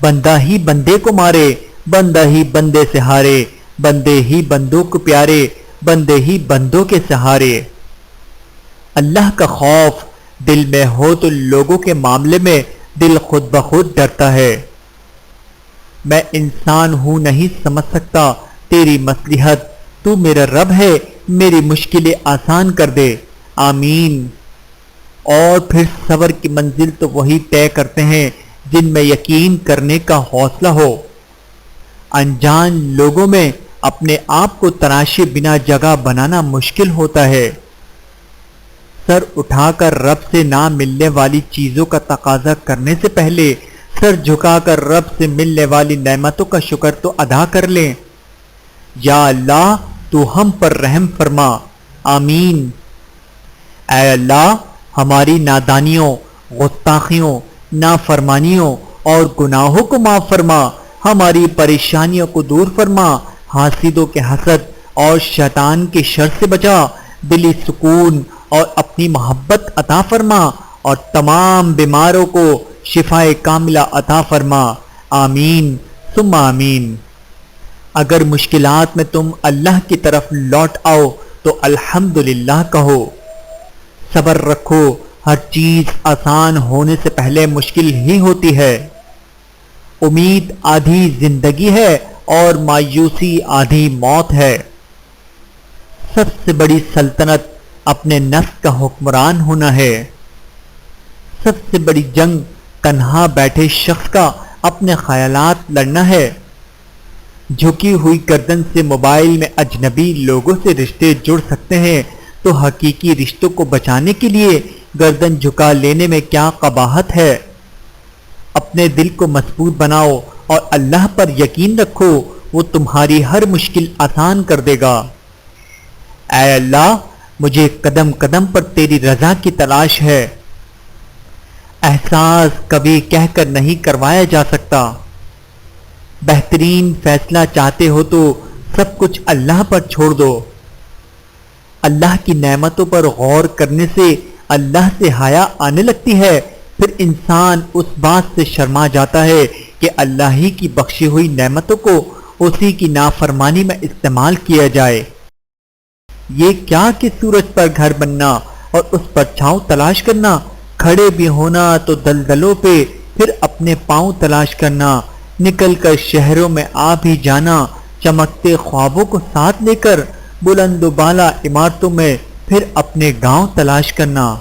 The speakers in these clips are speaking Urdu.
بندہ ہی بندے کو مارے، بندہ ہی بندے سے ہارے، بندے ہی بندوں کو پیارے، بندے ہی بندوں کے سہارے۔ اللہ کا خوف دل میں ہو تو لوگوں کے معاملے میں دل خود بخود ڈرتا ہے۔ میں انسان ہوں نہیں سمجھ سکتا تیری مصلحت، تو میرا رب ہے، میری مشکلیں آسان کر دے، آمین۔ اور پھر صبر کی منزل تو وہی طے کرتے ہیں جن میں یقین کرنے کا حوصلہ ہو۔ انجان لوگوں میں اپنے آپ کو تراشے بنا جگہ بنانا مشکل ہوتا ہے۔ سر اٹھا کر رب سے نہ ملنے والی چیزوں کا تقاضا کرنے سے پہلے سر جھکا کر رب سے ملنے والی نعمتوں کا شکر تو ادا کر لیں۔ یا اللہ تو ہم پر رحم فرما، آمین۔ اے اللہ ہماری نادانیوں، گستاخیوں، نافرمانیوں اور گناہوں کو معاف فرما، ہماری پریشانیوں کو دور فرما، حاسدوں کے حسد اور شیطان کے شر سے بچا، دلی سکون اور اپنی محبت عطا فرما، اور تمام بیماروں کو شفائے کاملہ عطا فرما، آمین ثم آمین۔ اگر مشکلات میں تم اللہ کی طرف لوٹ آؤ تو الحمدللہ کہو، صبر رکھو، ہر چیز آسان ہونے سے پہلے مشکل ہی ہوتی ہے۔ امید آدھی زندگی ہے اور مایوسی آدھی موت ہے۔ سب سے بڑی سلطنت اپنے نفس کا حکمران ہونا ہے۔ سب سے بڑی جنگ تنہا بیٹھے شخص کا اپنے خیالات لڑنا ہے۔ جھکی ہوئی گردن سے موبائل میں اجنبی لوگوں سے رشتے جڑ سکتے ہیں تو حقیقی رشتوں کو بچانے کے لیے گردن جھکا لینے میں کیا قباحت ہے۔ اپنے دل کو مضبوط بناؤ اور اللہ پر یقین رکھو، وہ تمہاری ہر مشکل آسان کر دے گا۔ اے اللہ مجھے قدم قدم پر تیری رضا کی تلاش ہے۔ احساس کبھی کہہ کر نہیں کروایا جا سکتا۔ بہترین فیصلہ چاہتے ہو تو سب کچھ اللہ پر چھوڑ دو۔ اللہ کی نعمتوں پر غور کرنے سے اللہ سے حیا آنے لگتی ہے، پھر انسان اس بات سے شرما جاتا ہے کہ اللہ ہی کی بخشی ہوئی نعمتوں کو اسی کی نافرمانی میں استعمال کیا جائے۔ یہ کیا کہ سورج پر گھر بننا اور اس پر چھاؤں تلاش کرنا، کھڑے بھی ہونا تو دلدلوں پہ، پھر اپنے پاؤں تلاش کرنا، نکل کر شہروں میں آ بھی جانا، چمکتے خوابوں کو ساتھ لے کر، بلند و بالا عمارتوں میں، پھر اپنے گاؤں تلاش کرنا۔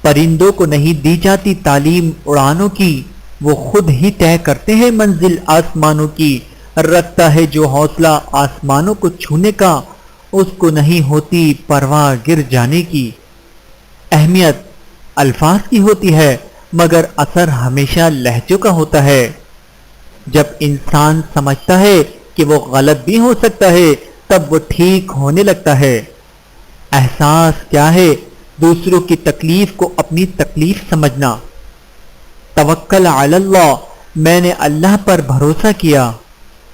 پرندوں کو نہیں دی جاتی تعلیم اڑانوں کی، وہ خود ہی طے کرتے ہیں منزل آسمانوں کی۔ رکھتا ہے جو حوصلہ آسمانوں کو چھونے کا، اس کو نہیں ہوتی پرواہ گر جانے کی۔ اہمیت الفاظ کی ہوتی ہے مگر اثر ہمیشہ لہجوں کا ہوتا ہے۔ جب انسان سمجھتا ہے کہ وہ غلط بھی ہو سکتا ہے تب وہ ٹھیک ہونے لگتا ہے۔ احساس کیا ہے؟ دوسروں کی تکلیف کو اپنی تکلیف سمجھنا۔ توکل علی اللہ، میں نے اللہ پر بھروسہ کیا۔